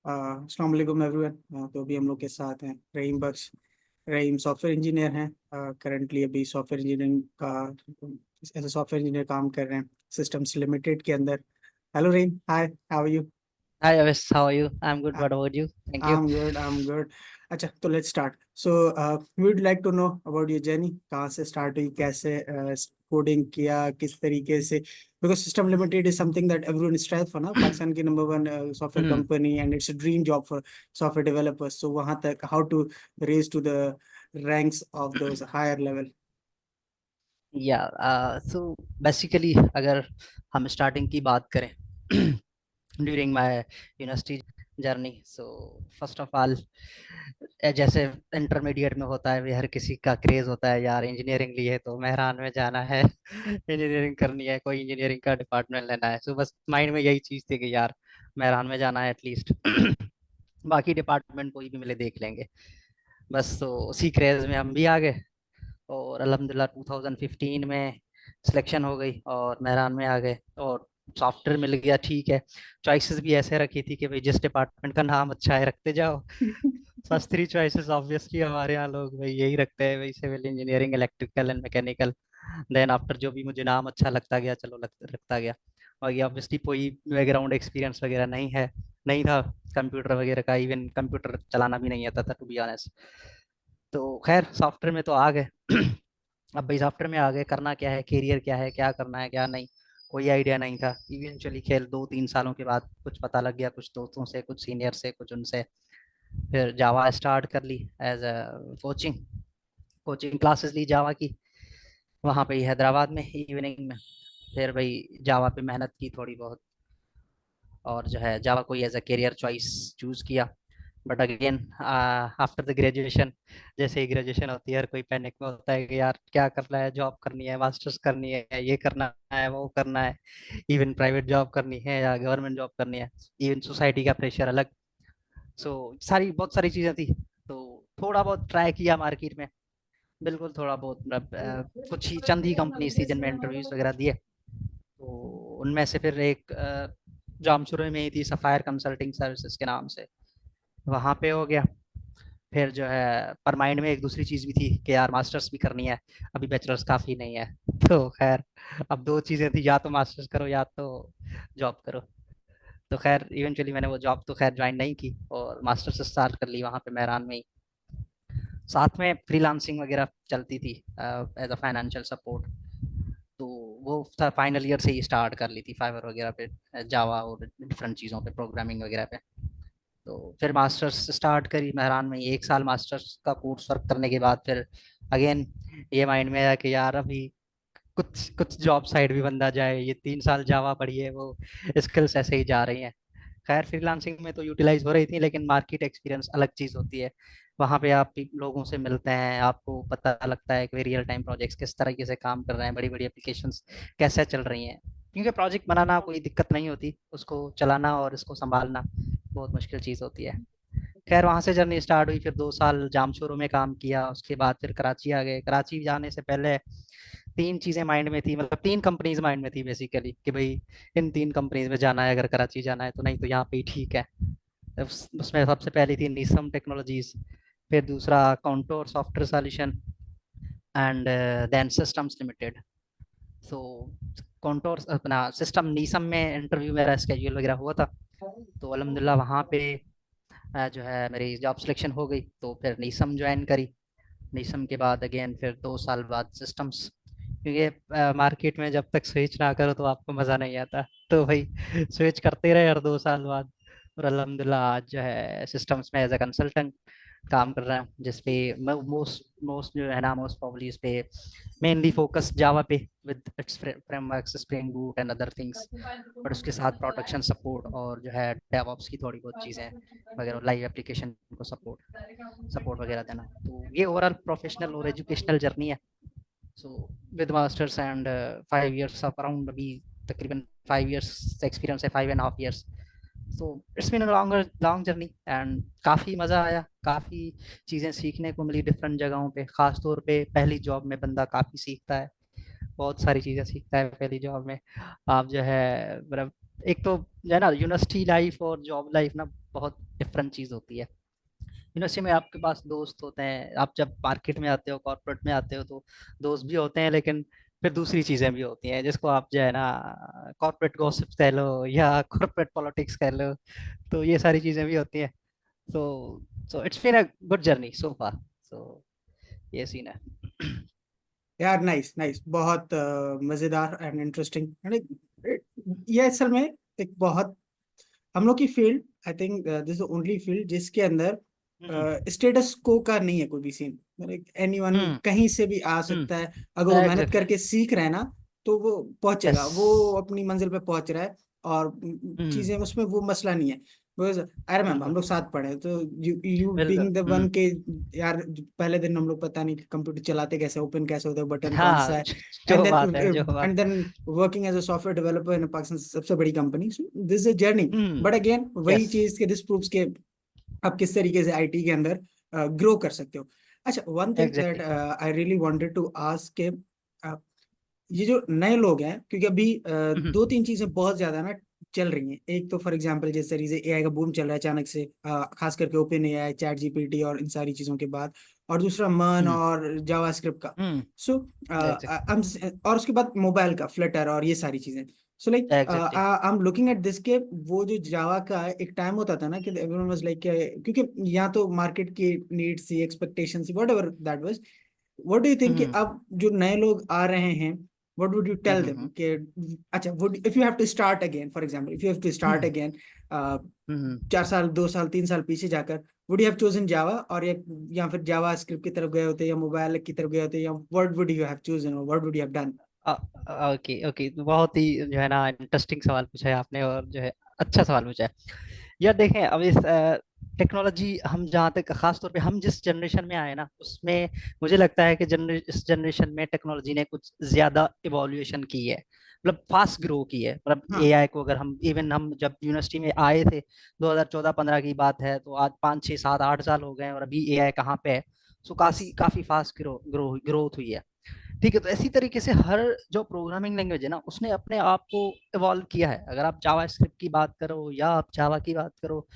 अस्सलाम वालेकुम एवरीवन। तो अभी हम लोग के साथ हैं रहीम बख्श। रहीम सॉफ्टवेयर इंजीनियर हैं। करंटली अभी सॉफ्टवेयर इंजीनियरिंग का एज ए सॉफ्टवेयर इंजीनियर काम कर रहे हैं सिस्टम्स लिमिटेड के अंदर। Hello Rahim, hi, how are you? Hi, Avis. How are you? I'm good. What about you? Thank I you. Am good, I am good. अच्छा, तो let's start. So we would like to know about your journey. कहाँ से start हुई, कैसे coding किया, किस तरीके से? Because system limited is something that everyone strive for ना, पाकिस्तान की number one software Hmm. Company, and it's a dream job for software developers. So वहाँ तक how to raise to the ranks of those higher level? Yeah. So basically, अगर हम starting की बात करें during my university journey, so first of all जैसे intermediate में होता है भी, हर किसी का क्रेज होता है यार इंजीनियरिंग ली है तो मेहरान में जाना है इंजीनियरिंग करनी है, कोई इंजीनियरिंग का डिपार्टमेंट लेना है। सो बस माइंड में यही चीज़ थी कि यार मेहरान में जाना है एटलीस्ट बाकी डिपार्टमेंट कोई भी मिले देख लेंगे। बस तो उसी क्रेज में हम भी आ गए और अल्हम्दुलिल्लाह 2015 में सिलेक्शन हो गई और मेहरान में आ गए और सॉफ्टवेयर मिल गया। ठीक है, चॉइसेस भी ऐसे रखी थी कि भाई जिस डिपार्टमेंट का नाम अच्छा है रखते जाओ। फर्स्ट थ्री चॉइसेस ऑब्वियसली हमारे यहाँ लोग भाई यही रखते हैं, भाई civil engineering, electrical and mechanical. Then after जो भी मुझे नाम अच्छा लगता गया चलो लगता गया। और ये ऑब्वियसली कोई बैकग्राउंड एक्सपीरियंस वगैरह नहीं था कंप्यूटर वगैरह का, इवन कंप्यूटर चलाना भी नहीं आता था टू बी ऑनेस्ट। तो खैर सॉफ्टवेयर में तो आ गए अब भाई सॉफ्टवेयर में आ गए, करना क्या है, करियर क्या है, क्या करना है क्या नहीं, कोई आइडिया नहीं था। इवेंचुअली खेल 2-3 सालों के बाद कुछ पता लग गया, कुछ दोस्तों से, कुछ सीनियर से, कुछ उनसे। फिर जावा स्टार्ट कर ली as a coaching coaching classes ली जावा की, वहाँ पे ही हैदराबाद में इवनिंग में। फिर भाई जावा पे मेहनत की थोड़ी बहुत और जो है जावा को as a career choice choose किया। But again after the graduation, जैसे ही ग्रेजुएशन होती है हर कोई पैनिक में होता है कि यार क्या करना है, जॉब करनी है, मास्टर्स करनी है, ये करना है, वो करना है, इवन प्राइवेट जॉब करनी है या गवर्नमेंट जॉब करनी है, इवन सोसाइटी का प्रेशर अलग। सो सारी बहुत सारी चीज़ें थी। तो थोड़ा बहुत ट्राई किया मार्केट में, बिल्कुल थोड़ा बहुत, मतलब कुछ ही चंद ही कंपनीज थी जिनमें इंटरव्यूज वगैरह दिए। तो उनमें से फिर एक जामशुरे में ही थी, सफायर कंसल्टिंग सर्विसेज के नाम से, वहाँ पे हो गया। फिर जो है पर माइंड में एक दूसरी चीज़ भी थी कि यार मास्टर्स भी करनी है, अभी बैचलर्स काफ़ी नहीं है तो खैर अब दो चीज़ें थी, या तो मास्टर्स करो या तो जॉब करो। तो खैर इवेंचुअली मैंने वो जॉब तो खैर ज्वाइन नहीं की और मास्टर्स स्टार्ट कर ली वहाँ पे मेहरान में ही। साथ में फ्रीलांसिंग वगैरह चलती थी एज अ फाइनेंशियल सपोर्ट। तो वो फाइनल ईयर से ही स्टार्ट कर ली थी फाइवर वगैरह पे, जावा और डिफरेंट चीज़ों पे, प्रोग्रामिंग वगैरह पे। तो फिर मास्टर्स स्टार्ट करी मेहरान में, 1 साल मास्टर्स का कोर्स वर्क करने के बाद फिर अगेन ये माइंड में आया कि यार अभी कुछ कुछ जॉब साइड भी बंदा जाए, ये 3 साल जावा पढ़ी है, वो स्किल्स ऐसे ही जा रही हैं। खैर फ्रीलांसिंग में तो यूटिलाइज हो रही थी, लेकिन मार्केट एक्सपीरियंस अलग चीज़ होती है। वहाँ पे आप लोगों से मिलते हैं, आपको पता लगता है कि रियल टाइम प्रोजेक्ट्स किस तरीके से काम कर रहे हैं, बड़ी बड़ी एप्लीकेशंस कैसे चल रही हैं। क्योंकि प्रोजेक्ट बनाना कोई दिक्कत नहीं होती, उसको चलाना और इसको संभालना बहुत मुश्किल चीज़ होती है। खैर वहाँ से जर्नी स्टार्ट हुई, फिर 2 साल जामशोरों में काम किया, उसके बाद फिर कराची आ गए। कराची जाने से पहले तीन चीज़ें माइंड में थी, मतलब तीन कंपनीज माइंड में थी बेसिकली कि भाई इन तीन कंपनीज में जाना है, अगर कराची जाना है तो, नहीं तो यहाँ पे ही ठीक है। उसमें सबसे पहली थी नीसम टेक्नोलॉजीज, फिर दूसरा Contour software solution and then systems limited. So Contour अपना सिस्टम नीसम में इंटरव्यू मेरा स्केड्यूल वगैरह हुआ था, तो अल्हम्दुलिल्लाह वहाँ पे जो है मेरी जॉब सिलेक्शन हो गई, तो फिर नीसम ज्वाइन करी। नीसम के बाद अगेन फिर 2 साल बाद सिस्टम्स, क्योंकि मार्केट में जब तक स्विच ना करो तो आपको मज़ा नहीं आता। तो भाई स्विच करते रहे हर 2 साल बाद, और अल्हम्दुलिल्लाह आज जो है सिस्टम्स में एज अ कंसल्टेंट काम कर रहा है, जिसपे मोस्ट मोस्ट जो है ना, मोस्ट प्रॉब्ली इस पे मेनली फोकस जावा पे with its frameworks spring boot and other things. But उसके साथ प्रोडक्शन सपोर्ट और जो है डेवऑप्स की थोड़ी बहुत चीज़ें वगैरह, लाइव एप्लीकेशन को सपोर्ट सपोर्ट वगैरह देना। तो ये ओवरऑल प्रोफेशनल और एजुकेशनल जर्नी है। So with masters and 5 years of around अभी तकरीबन 5 years एक्सपीरियंस है, 5.5 years। so it's been a long journey and काफ़ी मज़ा आया, काफ़ी चीज़ें सीखने को मिली डिफरेंट जगहों पे। ख़ास तौर पे पहली जॉब में बंदा काफ़ी सीखता है, बहुत सारी चीज़ें सीखता है पहली जॉब में। आप जो है मतलब एक तो जो है ना यूनिवर्सिटी लाइफ और जॉब लाइफ ना बहुत डिफरेंट चीज होती है। यूनिवर्सिटी में आपके पास दोस्त होते हैं, आप जब मार्केट में आते हो, कॉर्पोरेट में आते हो, तो दोस्त भी होते हैं, लेकिन फिर दूसरी चीजें भी होती हैं जिसको आप जो है ना कॉर्पोरेट गॉसिप कह लो या कॉर्पोरेट पॉलिटिक्स कह लो, तो ये सारी चीजें भी होती हैं। So so it's been a good journey so far. So ये सीन है। यार नाइस नाइस, बहुत मजेदार एंड इंटरेस्टिंग। ये असल में एक बहुत, हम लोग की field, I think this only field जिसके अंदर हम्म स्टेटस को का नहीं है कोई भी सीन। मतलब एनीवन हम्म कहीं से भी आ सकता है, अगर वो मेहनत एग्जैक्टली। करके सीख रहा है ना, तो वो यस। पहुंचेगा, वो अपनी मंजिल पे पहुंच रहा है। और हम्म चीजें उसमें वो मसला नहीं है। बिकॉज आई रिमेम्बर हम बिल्कुल लोग साथ पढ़े हैं, तो यू बिल्कुल। बीइंग द वन के, यार पहले दिन हम लोग पता नहीं कंप्यूटर चलाते कैसे, ओपन कैसे होता है, बटन कौन सा हाँ है। जो बात है, जो बात। And then working as a software developer in Pakistan सबसे बड़ी company, this is journey. But again वही यस। चीज के, दिस प्रूव्स के आप किस तरीके से आईटी के अंदर ग्रो कर सकते हो। अच्छा, one thing that exactly. I really wanted to ask के, ये जो नए लोग हैं, क्योंकि अभी दो तीन चीजें बहुत ज्यादा ना चल रही हैं। एक तो फॉर एग्जांपल जिस तरीके से एआई का बूम चल रहा है अचानक से, खास करके ओपन एआई, चैट जीपीटी और इन सारी चीजों के बाद। और दूसरा मन हम्म और जावास्क्रिप्ट का। हम्म सो एग्जैक्टली। और उसके बाद मोबाइल का फ्लटर और ये सारी चीजें। So like exactly. I am looking at this के, वो जो जावा का एक टाइम होता था ना कि एवरीवन वाज लाइक, क्योंकि यहाँ तो मार्केट की नीड्स थी, एक्सपेक्टेशंस थी, whatever that was. What do you think कि हम्म अब जो नए लोग आ रहे हैं, what would you tell them hmm कि, अच्छा, would if you have to start again, for example if you have to start hmm again hmm 4 साल, 2 साल, 3 साल पीछे जाकर, would you have chosen Java, और या फिर जावा स्क्रिप्ट की तरफ गए होते, या मोबाइल की तरफ गए होते, या what would you have chosen और what would you have done? Okay okay, तो बहुत ही जो है ना इंटरेस्टिंग सवाल पूछा है आपने, और जो है अच्छा सवाल पूछा है। यार देखें, अब इस टेक्नोलॉजी, हम जहाँ तक खास तौर पे हम जिस जनरेशन में आए ना, उसमें मुझे लगता है कि इस जनरेशन में टेक्नोलॉजी ने कुछ ज्यादा इवोल्यूशन की है, मतलब फास्ट ग्रो की है। मतलब हाँ। एआई को अगर हम, इवन हम जब यूनिवर्सिटी में आए थे 2014-15 की बात है, तो आज 5 6 7 8 साल हो गए हैं, और अभी एआई कहाँ पे है। So yes. काफी काफी फास्ट ग्रोथ हुई है। ठीक है, तो इसी तरीके से हर जो प्रोग्रामिंग लैंग्वेज है ना, उसने अपने आप को इवॉल्व किया है। अगर आप जावा स्क्रिप्ट की बात करो, या आप जावा की बात करो,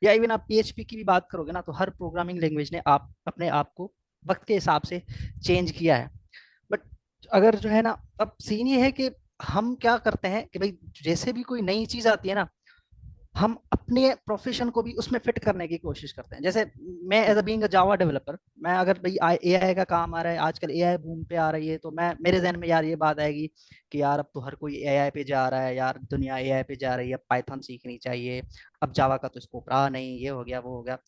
या इवन आप पीएचपी की भी बात करोगे ना, तो हर प्रोग्रामिंग लैंग्वेज ने आप अपने आप को वक्त के हिसाब से चेंज किया है। बट अगर जो है ना, अब सीन ये है कि हम क्या करते हैं कि भाई, जैसे भी कोई नई चीज आती है ना, हम अपने प्रोफेशन को भी उसमें फिट करने की कोशिश करते हैं। जैसे मैं as a being a Java developer, मैं अगर भाई एआई का काम आ रहा है, आजकल एआई बूम पे आ रही है, तो मैं, मेरे जहन में यार ये बात आएगी कि यार अब तो हर कोई एआई पे जा रहा है, यार दुनिया एआई पे जा रही है, अब पाइथन सीखनी चाहिए, अब जावा का तो स्कोप रहा नहीं, ये हो गया वो हो गया।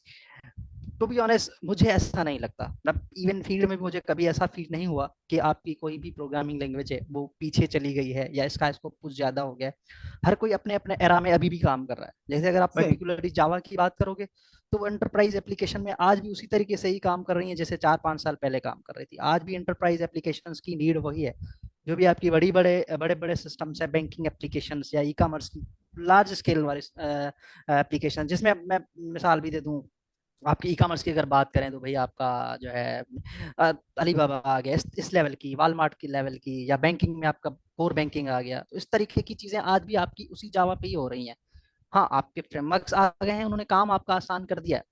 टू बी ऑनेस्ट, मुझे ऐसा नहीं लगता। मतलब इवन फील्ड में मुझे कभी ऐसा फील नहीं हुआ कि आपकी कोई भी प्रोग्रामिंग लैंग्वेज है वो पीछे चली गई है, या इसका स्कोप कुछ ज्यादा हो गया है। हर कोई अपने अपने एरा में अभी भी काम कर रहा है। जैसे अगर आप सही। पर्टिकुलरली जावा की बात करोगे, तो वो एंटरप्राइज एप्लीकेशन में आज भी उसी तरीके से ही काम कर रही है जैसे 4 5 साल पहले काम कर रही थी। आज भी एंटरप्राइज एप्लीकेशन की नीड वही है। जो भी आपकी बड़ी बड़े बड़े बड़े सिस्टम्स है, बैंकिंग एप्लीकेशन या ई कॉमर्स की लार्ज स्केल वाले एप्लीकेशन, जिसमें मैं मिसाल भी दे दूं, आपकी ई कॉमर्स की अगर बात करें, तो भाई आपका जो है अलीबाबा आ गया, इस लेवल की, वालमार्ट की लेवल की, या बैंकिंग में आपका कोर बैंकिंग आ गया, तो इस तरीके की चीजें आज भी आपकी उसी जावा पे ही हो रही हैं। हाँ, आपके फ्रेमवर्क्स आ गए हैं, उन्होंने काम आपका आसान कर दिया है।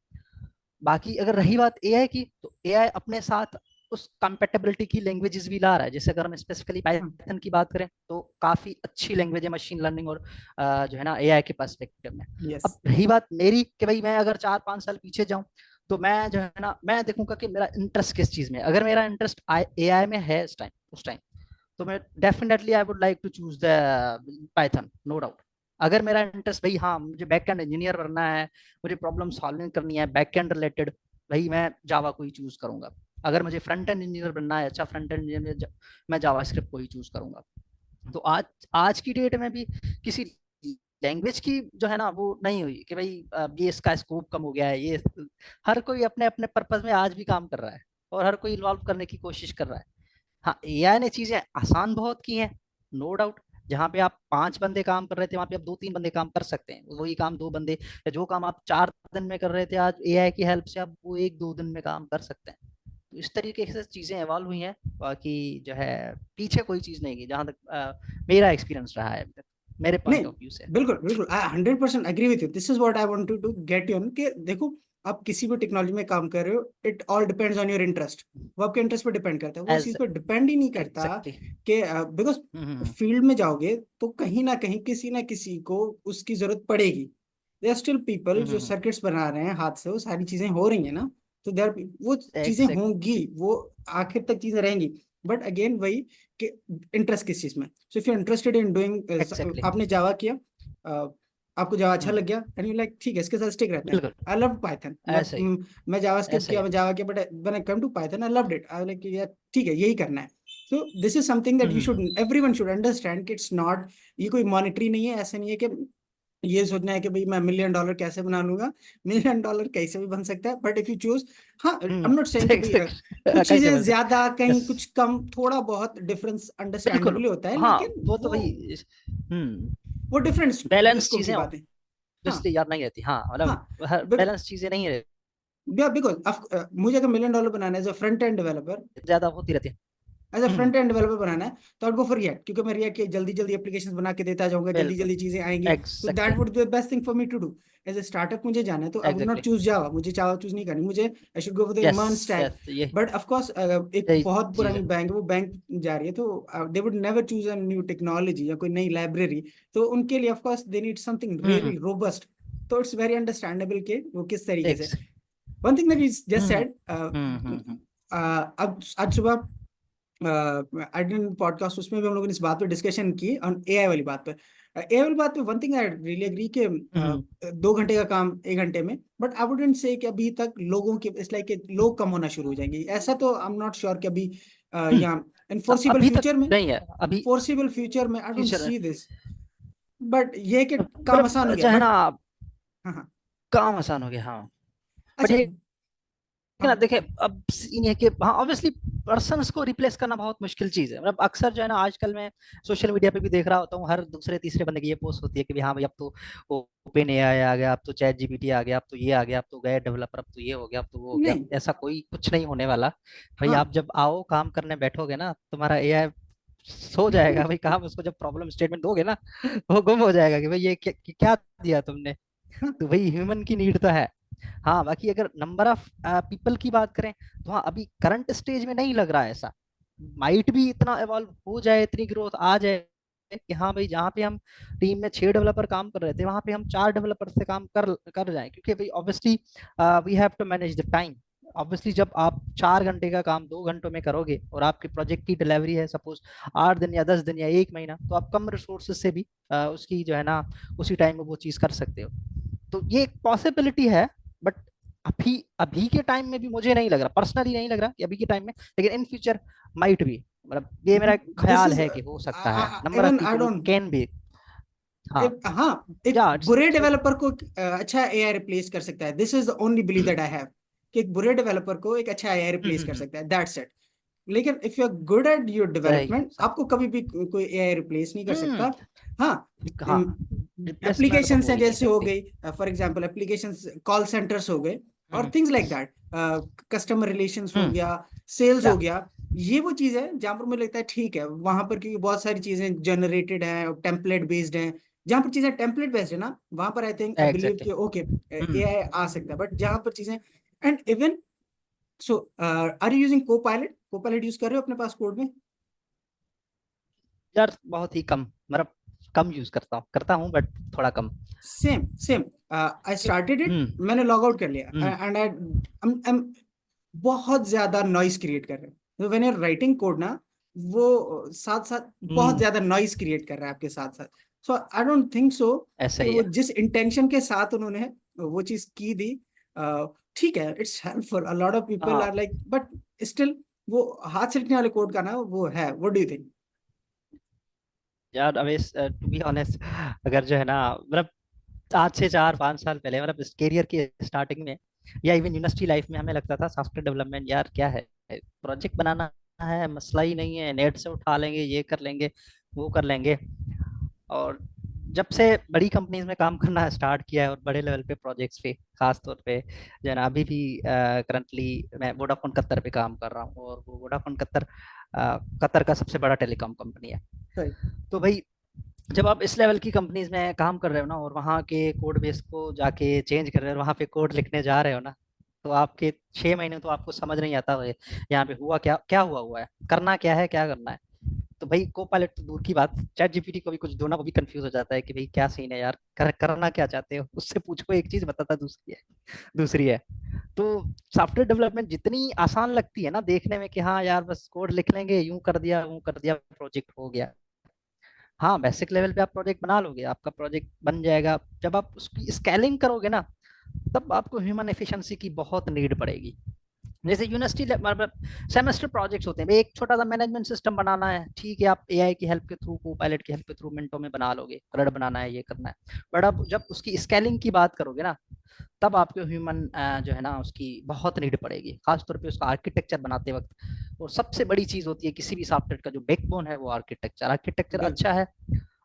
बाकी अगर रही बात एआई की, तो एआई अपने साथ उस कंपेटेबिलिटी की लैंग्वेजेस भी ला रहा है। जैसे अगर हम स्पेसिफिकली पाइथन की बात करें, तो काफी अच्छी लैंग्वेज है मशीन लर्निंग और जो है ना एआई के पर्सपेक्टिव में। यस। अब रही बात मेरी कि भाई मैं अगर 4 5 साल पीछे जाऊं, तो मैं जो है ना, मैं देखूंगा कि मेरा इंटरेस्ट किस चीज में है। अगर मेरा इंटरेस्ट एआई में है उस टाइम, तो मैं definitely I would like to choose the Python, no doubt. अगर मेरा इंटरेस्ट भाई, हाँ मुझे बैक एंड इंजीनियर बनना है, मुझे प्रॉब्लम सॉल्विंग करनी है बैक एंड रिलेटेड, भाई मैं जावा को ही चूज करूंगा। अगर मुझे फ्रंट एंड इंजीनियर बनना है, अच्छा फ्रंट एंड इंजीनियर, मैं जावा स्क्रिप्ट को ही चूज करूंगा। तो आज आज की डेट में भी किसी लैंग्वेज की जो है ना वो नहीं हुई कि भाई ये इसका स्कोप कम हो गया है, ये हर कोई अपने अपने पर्पज में आज भी काम कर रहा है, और हर कोई इन्वॉल्व करने की कोशिश कर रहा है। हाँ, एआई ने चीजें आसान बहुत की हैं, नो डाउट। जहाँ पे आप 5 बंदे काम कर रहे थे, वहां पे आप 2 3 बंदे काम कर सकते हैं। वही काम 2 बंदे, या जो काम आप 4 दिन में कर रहे थे, आज एआई की हेल्प से आप वो 1 2 दिन में काम कर सकते हैं। तो इस तरीके से चीजें इवॉल्व हुई हैं। बाकी जो है, पीछे कोई चीज नहीं की, जहां तक मेरा एक्सपीरियंस रहा है अभी तक। मेरे नहीं, पॉइंट ऑफ व्यू से। बिल्कुल बिल्कुल, I 100% agree with you. This is what I wanted to get you on, कि देखो, आप किसी भी टेक्नोलॉजी में काम कर रहे हो, it all depends on your interest. वो आपके इंटरेस्ट पे डिपेंड करता है, वो उस एज चीज पे डिपेंड ही नहीं करता। एग्जैक्टली। कि बिकॉज फील्ड में जाओगे तो कहीं ना किसी को उसकी जरूरत पड़ेगी। दे आर स्टिल पीपल जो सर्किट्स बना रहे हैं हाथ से, वो सारी चीजें हो रही है ना, तो देर वो चीजें एग्जैक्ट होंगी, वो आखिर तक चीजें रहेंगी। बट अगेन वही, कि इंटरेस्ट किस चीज में। So if you interested in doing, exactly. आपने जावा किया, आपको जावा अच्छा लग गया, एंड यू लाइक ठीक है, इसके साथ स्टिक रहते हैं। बिल्कुल आई लव पाइथन। ऐसा ही। मैं जावा स्क्रिप्ट ऐसा ही किया, है। मैं जावा किया, but when I come to Python I loved it. I like यार ठीक है, यही करना है। So this is something that you should, everyone should understand कि इट्स नॉट, ये कोई मॉनिटरी नहीं है। ऐसा नहीं है कि ये सोचना है कि भाई मैं $1 million कैसे बना लूंगा। $1 million कैसे भी बन सकता है, बट इफ यू चूज, हाँ, आई एम नॉट सेइंग कि भाई कुछ कहीं से चीजें बन सकते। ज्यादा, कहीं यस कुछ कम, थोड़ा बहुत डिफरेंस बिल्कुल। अंडरस्टैंडेबली होता है, हाँ लेकिन वो तो वो भाई। वो डिफरेंट बैलेंस स्कोप की चीजें बात है। हाँ ऑब्वियसली यार नहीं रहती, हाँ हाँ, मतलब हर बैलेंस चीजें नहीं रहती, बिकॉज मुझे अगर $1 million बनाना है as a front end developer, ज्यादा होती रहती है। As a hmm. Front end developer बनाना है, तो आई गो फॉर रिएक्ट, क्योंकि मैं रिएक्ट की जल्दी जल्दी एप्लीकेशन बना के देता जाऊंगा, जल्दी बिल्कुल। जल्दी चीजें आएंगी। तो that exactly. Would be the best thing for me to do. As a startup मुझे जाना है, तो I would not exactly. Choose Java, मुझे जावा चूज नहीं करनी मुझे। I should go for the yes MERN stack. Yes ये but of course, एक यही बहुत चीज पुरानी है। बैंक है, वो बैंक जा रही है, तो they would never choose a new technology या कोई नई लाइब्रेरी। तो उनके लिए of course they need something really robust. तो इट्स वेरी अंडरस्टैंडेबल कि वो किस तरीके से। Eggs one thing that you just hmm said, अब आज सुबह आई डिडंट पॉडकास्ट, उसमें भी हम लोगों ने इस बात पे डिस्कशन की, ऑन एआई वाली बात पे। एआई वाली बात पे one thing I really agree कि हम्म 2 घंटे का काम 1 घंटे में, बट आई वुडेंट से कि अभी तक लोगों के इट्स लाइक लोग कम होना शुरू हो जाएंगे, ऐसा तो आई एम नॉट श्योर कि अभी हम्म। या इनफोर्सिबल अभी तक फ्यूचर में। नहीं है अभी। फोर्सिबल फ्यूचर में I don't future see this. But ये है कि काम आसान मतलब हो गया, जो है बट ना हाँ हाँ। काम आसान हो गया, हाँ। बट अच्छा, ये हाँ है ना, हाँ, देखिए अब सीन है कि हाँ ऑब्वियसली पर्सन्स को रिप्लेस करना बहुत मुश्किल चीज है। मतलब अक्सर जो है ना आजकल मैं सोशल मीडिया पे भी देख रहा होता हूँ, हर दूसरे तीसरे बंदे की ये पोस्ट होती है कि भाई हाँ भाई अब तो ओपन एआई आ गया, अब तो चैट जीपीटी आ गया, अब तो ये आ गया, अब तो गए डेवलपर, अब तो ये हो गया, अब तो वो हो गया। नहीं, ऐसा कोई कुछ नहीं होने वाला भाई। हाँ आप जब आओ काम करने बैठोगे ना, तुम्हारा एआई सो जाएगा भाई काम। उसको जब प्रॉब्लम स्टेटमेंट दोगे ना, वो गुम हो जाएगा कि भाई ये क्या दिया तुमने। हाँ, तो भाई ह्यूमन की नीड तो है। हाँ बाकी अगर नंबर ऑफ पीपल की बात करें, तो हाँ अभी करंट स्टेज में नहीं लग रहा है ऐसा। माइट भी इतना इवॉल्व हो जाए, इतनी ग्रोथ आ जाए कि हाँ भाई जहाँ पे हम टीम में 6 डेवलपर काम कर रहे थे, वहां पे हम 4 डेवलपर से काम कर कर जाए, क्योंकि भाई obviously we have to manage the time. Obviously जब आप 4 घंटे का काम 2 घंटों में करोगे और आपके प्रोजेक्ट की डिलीवरी है सपोज 8 दिन या 10 दिन या 1 महीना, तो आप कम रिसोर्सेज से भी उसकी जो है ना उसी टाइम में वो चीज कर सकते हो। तो ये एक पॉसिबिलिटी है। बट अभी अभी के टाइम में भी मुझे नहीं लग रहा, पर्सनली नहीं लग रहा कि अभी के टाइम में, लेकिन इन फ्यूचर माइट भी, मतलब ये मेरा दिस ख्याल इज, है कि हो सकता है number of even I people don't, can be. हाँ हाँ, एक या इट्स बुरे डेवलपर को अच्छा एआई रिप्लेस कर सकता है। This is the only believe that I have, कि एक बुरे डेवलपर को एक अच्छा एआई रिप्लेस कर सकता है, दैट्स इट। लेकिन if you are good at your सही डेवलपमेंट, सही। आपको कभी भी कोई एआई रिप्लेस नहीं कर हम्म। सकता। हाँ, हाँ रिप्लेसमेंट तो एप्लीकेशंस हो हैं ही नहीं जैसे हो सकती। गई, for example applications, call centres हो गए, और hmm things like that, customer relations हो हम्म। गया, सेल्स हो या गया। ये वो चीज है जहां पर मुझे लगता है ठीक है, वहां पर क्योंकि बहुत सारी चीजें जनरेटेड हैं और टेम्पलेट बेस्ड हैं। जहां पर चीजें टेम्पलेट बेस्ड है ना, वहां पर I think I believe exactly. कि ओके, हम्म। एआई आ सकता है। बट जहां पर चीजें, and even, so are you using Copilot? Copilot use कर रहे हो अपने पास कोड में? यार बहुत ही कम, मतलब कम यूज करता हूँ बट थोड़ा कम। Same same, I started it, hmm मैंने लॉग आउट कर लिया, हम्म एंड आई बहुत ज्यादा नॉइस क्रिएट कर रहे हैं। तो व्हेन यूर राइटिंग कोड ना, वो साथ साथ बहुत हम्म। ज्यादा नॉइस क्रिएट कर रहा है आपके साथ साथ। सो आई डोंट थिंक सो ऐसा कि ही वो है। जिस इंटेंशन के साथ उन्होंने वो चीज की थी, ठीक है, it's helpful, a lot of people हाँ आर लाइक, बट स्टिल वो हाथ से लिखने वाले कोड का ना वो है। What do you think? यार अभी टू बी ऑनेस्ट, अगर जो है ना मतलब आज से 4 5 साल पहले, मतलब इस करियर की स्टार्टिंग में या इवन यूनिवर्सिटी लाइफ में, हमें लगता था सॉफ्टवेयर डेवलपमेंट यार क्या है, प्रोजेक्ट बनाना है, मसला ही नहीं है, नेट से उठा लेंगे, ये कर लेंगे, वो कर लेंगे। और जब से बड़ी कंपनीज में काम करना स्टार्ट किया है और बड़े लेवल पे प्रोजेक्ट्स पे, खास तौर पे जो है ना अभी भी करंटली मैं वोडाफोन कतर पे काम कर रहा हूँ, और वो वोडाफोन कतर कतर का सबसे बड़ा टेलीकॉम कंपनी है। सही। तो भाई जब आप इस लेवल की कंपनीज में काम कर रहे हो ना, और वहाँ के कोड बेस को जाके चेंज कर रहे हो, वहाँ पे कोड लिखने जा रहे हो ना, तो आपके 6 महीने तो आपको समझ नहीं आता है यहाँ पे हुआ क्या, क्या हुआ है, करना क्या है, क्या करना है। तो भाई को पायलट तो दूर की बात, चैट जीपीटी को भी कुछ दोनों को भी कंफ्यूज हो जाता है कि भाई क्या सीन है यार, करना क्या चाहते हो, उससे पूछो एक चीज बताता दूसरी है। तो सॉफ्टवेयर डेवलपमेंट जितनी आसान लगती है ना देखने में कि हाँ यार बस कोड लिख लेंगे, यूं कर दिया वो कर दिया, प्रोजेक्ट हो गया। हाँ बेसिक लेवल पे आप प्रोजेक्ट बना लोगे, आपका प्रोजेक्ट बन जाएगा। जब आप उसकी स्केलिंग करोगे ना, तब आपको ह्यूमन एफिशिएंसी की बहुत नीड पड़ेगी। जैसे यूनिवर्सिटी मतलब सेमेस्टर प्रोजेक्ट्स होते हैं, भाई एक छोटा सा मैनेजमेंट सिस्टम बनाना है, ठीक है आप एआई की हेल्प के थ्रू, को पायलट की हेल्प के थ्रू मिनटों में बना लोगे, रड बनाना है, ये करना है। बट अब जब उसकी स्केलिंग की बात करोगे ना, तब आपको ह्यूमन जो है ना उसकी बहुत नीड पड़ेगी, खासतौर पे उसका आर्किटेक्चर बनाते वक्त। और सबसे बड़ी चीज होती है किसी भी सॉफ्टवेयर का जो बैकबोन है वो आर्किटेक्चर। आर्किटेक्चर बिल्कुल। अच्छा है,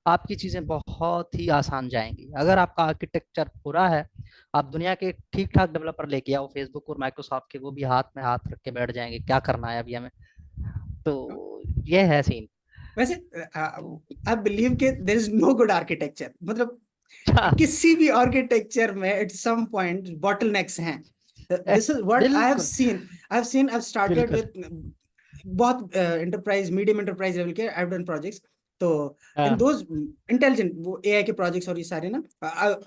आपकी चीजें बहुत ही आसान जाएंगी। अगर आपका आर्किटेक्चर बुरा है, आप दुनिया के ठीक ठाक डेवलपर लेके आओ, फेसबुक और माइक्रोसॉफ्ट के, वो भी हाथ में हाथ रख के बैठ जाएंगे क्या करना है अभी हमें। तो ये है सीन। वैसे तो आई बिलीव कि there is no good architecture, मतलब अच्छा, किसी भी आर्किटेक्चर में एट सम पॉइंट बॉटलनेक्स हैं। This is what I have बिल्कुल सीन। आई हैव स्टार्टेड बिल्कुल। विद बहुत एंटरप्राइज, मीडियम एंटरप्राइज लेवल के आई हैव डन प्रोजेक्ट्स। तो इन हाँ दोज इंटेलिजेंट वो एआई के प्रोजेक्ट्स और ये सारे ना,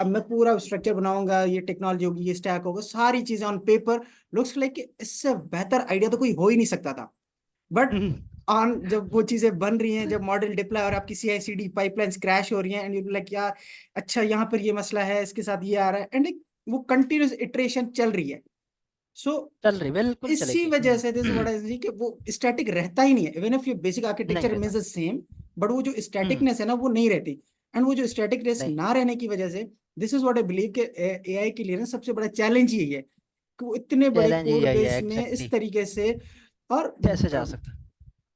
अब मैं पूरा स्ट्रक्चर बनाऊंगा, ये टेक्नोलॉजी होगी, ये स्टैक होगा, सारी चीजें ऑन पेपर लुक्स लाइक इससे बेहतर आइडिया तो कोई हो ही नहीं सकता था। बट हम्म, ऑन जब वो चीजें बन रही हैं, जब मॉडल डिप्लॉय और आपकी सीआईसीडी पाइपलाइंस क्रैश हो रही हैं, एंड यू लाइक यार अच्छा यहाँ पर ये मसला है, इसके साथ ये आ रहा है, एंड लाइक वो कंटिन्यूस इटरेशन चल रही है। सो चल रही, बिल्कुल इसी चलेगी। वजह से दिस व्हाट आई सी कि वो स्टैटिक रहता ही नहीं है, इवन इफ योर बेसिक नहीं आर्किटेक्चर रहता। रिमेंस द सेम, बट वो जो हम्म, स्टैटिकनेस है ना वो नहीं रहती। एंड वो जो स्टैटिकनेस नहीं, ना रहने की वजह से this is what I believe कि एआई के लिए ना सबसे बड़ा चैलेंज यही है कि वो इतने बड़े चैलेंज कोड यही है बेस में इस एग्जैक्टली। तरीके से। और कैसे जा सकता।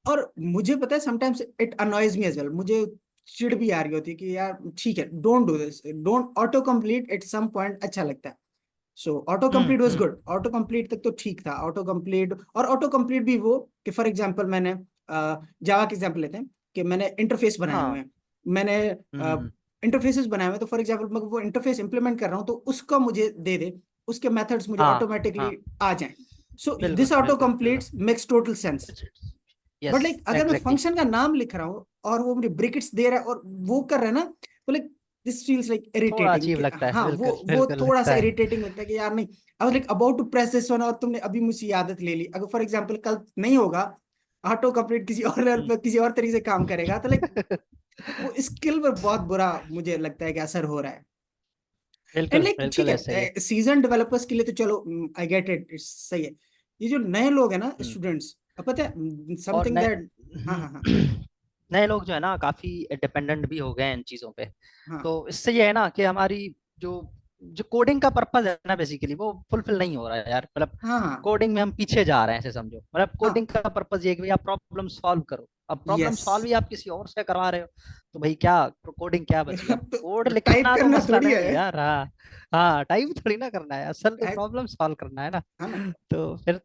और मुझे पता है sometimes it annoys me as well, मुझे चिढ़ भी आ रही होती है कि यार ठीक है, don't do this, don't autocomplete, at some point अच्छा लगता है। सो autocomplete was hmm. Good, autocomplete तक तो ठीक था, ऑटो कंप्लीट। और ऑटो कंप्लीट भी वो कि फॉर एग्जांपल मैंने जावा के एग्जांपल लेते हैं कि मैंने इंटरफेस बनाए हुए हाँ। हैं, मैंने हम्म। इंटरफेसेस बनाए हुए हैं, तो फॉर एग्जांपल मैं वो इंटरफेस इंप्लीमेंट कर रहा हूँ तो उसका मुझे दे दे, उसके मेथड्स मुझे हाँ ऑटोमेटिकली हाँ, आ जाएं। सो बिल्कुल दिस ऑटो बिल्कुल कंप्लीट्स बिल्कुल। Makes total sense. But yes like अगर मैं एग्जैक्टली। फंक्शन का नाम लिख रहा हूँ और वो मुझे ब्रिकेट्स दे रहा है और वो कर रहा है ना, तो लाइक दिस फील्स लाइक थोड़ा इरिटेटिंग अजीब कि लगता है, हाँ बिल्कुल वो बिल्कुल थोड़ा सा लगता है। इरिटेटिंग लगता है कि यार नहीं, I was like about to press this one और तुमने अभी मुझसे आदत ले ली। अगर फॉर एग्जांपल कल नहीं होगा, ऑटो कंप्लीट किसी और लेवल हम्म। पे किसी और तरीके से काम करेगा, तो लाइक वो स्किल पर बहुत बुरा मुझे लगता है कि असर हो रहा है। एंड बिल्कुल लाइक ठीक बिल्कुल ऐसा ही है। है सीजन डेवलपर्स के लिए तो चलो आई गेट इट, सही है। ये जो नए लोग हैं ना हम्म। स्टूडेंट्स, अब पता है और समथिंग नए दैट। हाँ हाँ हाँ नए लोग जो है ना काफी डिपेंडेंट भी हो गए हैं इन चीजों पे। हाँ तो इससे ये है ना कि हमारी जो जो कोडिंग का पर्पज है ना बेसिकली वो फुलफिल नहीं हो रहा है यार। मतलब हाँ हाँ कोडिंग में हम पीछे जा रहे हैं ऐसे समझो। मतलब हाँ कोडिंग का पर्पज ये है कि भाई आप प्रॉब्लम सॉल्व करो। अब प्रॉब्लम यस। सॉल्व ही आप किसी और से करवा रहे हो, तो भाई क्या कोडिंग क्या बची। अब कोड तो टाइप लिखना तो करना मसला थोड़ी नहीं है है। यार। हाँ हाँ, टाइप थोड़ी ना करना है, असल तो टाइप, प्रॉब्लम सॉल्व करना है ना। है ना। तो फिर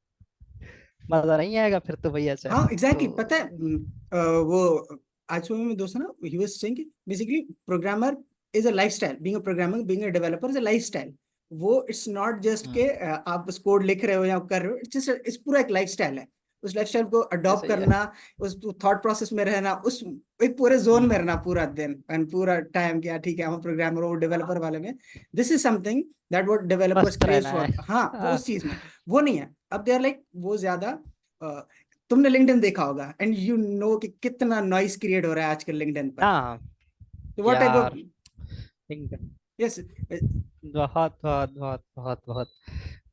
मजा नहीं आएगा फिर तो भाई ऐसा हाँ है एग्जैक्टली exactly, पता है तो। वो आज सुबह में दोस्त है ना, ही वाज सेइंग कि basically programmer is a lifestyle, being a programmer being a developer is a lifestyle. वो इट्स नॉट जस्ट के हम्म, आप बस कोड लिख रहे हो या कर रहे हो, इट्स जस्ट इस पूरा एक लाइफस्टाइल है। उस लाइफस्टाइल को अडॉप्ट ऐसा ही है। करना, उस थॉट प्रोसेस में रहना, उस एक पूरे जोन में रहना हम्म, पूरा दिन एंड पूरा टाइम, क्या ठीक है हम प्रोग्रामर और डेवलपर वाले में, this is something that what developers मस्त क्रेज रहना है। फॉर। हाँ वो हाँ उस चीज में वो नहीं है। अब दे आर लाइक वो ज्यादा तुमने लिंक्डइन देखा होगा एंड यू नो कि कितना नॉइस क्रिएट हो रहा है आजकल लिंक्डइन पर। हाँ तो व्हाट टाइप ऑफ, यार, think यस बहुत बहुत बहुत बहुत बहुत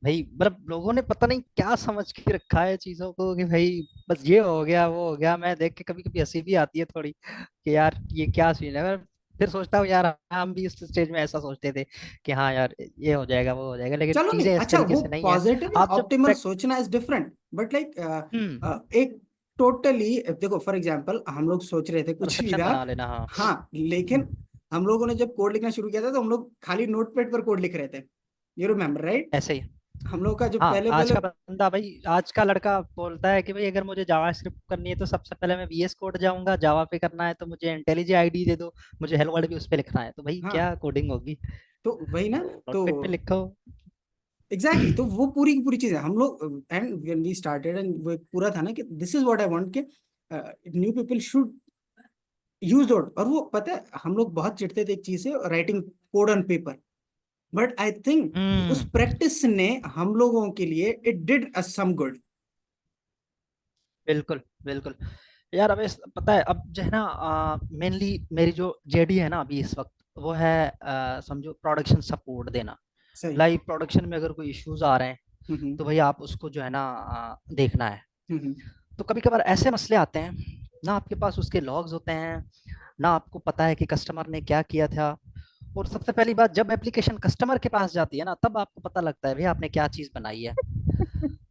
भाई, मतलब लोगों ने पता नहीं क्या समझ के रखा है चीजों को कि भाई बस ये हो गया वो हो गया। मैं देख के कभी कभी हंसी भी आती है थोड़ी कि यार ये क्या सीन है। मैं फिर सोचता हूँ यार हम भी इस स्टेज में ऐसा सोचते थे कि हाँ यार ये हो जाएगा वो हो जाएगा, लेकिन चलो नहीं चीजें इस अच्छा तरीके वो से नहीं है। पॉजिटिव या आप जब ऑप्टिमल सोचना इज डिफरेंट, बट लाइक हम्म, एक टोटली देखो फॉर एग्जांपल हम लोग सोच रहे थे कुछ भी परसेप्शन था। बना लेना। हाँ हाँ लेकिन हम लोगों ने जब कोड लिखना शुरू किया था तो हम लोग खाली नोटपैड पर कोड लिख रहे थे, यू रिमेम्बर राइट। ऐसे ही। हम लोग का जो हाँ, पहले आज पहले। का बंदा भाई, आज का लड़का बोलता है कि भाई अगर मुझे जावा स्क्रिप्ट करनी है तो सबसे पहले मैं वीएस कोड जाऊंगा, जावा पे करना है तो मुझे इंटेलिजे आईडी दे दो, मुझे हेलो वर्ल्ड भी उस पे लिखना है, तो भाई हाँ क्या कोडिंग होगी? तो वही ना। तो नोटपैड पे लिखो। एग्जैक्टली तो वो पूरी की पूरी चीज है हम लोग। And when we started and वो एक पूरा था ना कि this is what I want के new people should use dot. और वो पता है हम लोग बहुत चिढ़ते थे एक चीज से, writing code on paper. But I think उस हम्म। प्रैक्टिस ने हम लोगों के लिए it did us some good. बिल्कुल बिल्कुल। यार अब पता है अब जो है ना, मेनली मेरी जो जेडी है ना अभी इस वक्त, वो है समझो प्रोडक्शन सपोर्ट देना। सही। लाइव प्रोडक्शन में अगर कोई इश्यूज आ रहे हैं हम्म तो भाई आप उसको जो है ना देखना है। हम्म तो कभी कभार ऐसे मसले आते हैं ना, आपके पास उसके लॉग्स होते हैं, ना आपको पता है कि कस्टमर ने क्या किया था। और सबसे पहली बात, जब एप्लीकेशन कस्टमर के पास जाती है ना, तब आपको पता लगता है भाई आपने क्या चीज बनाई है।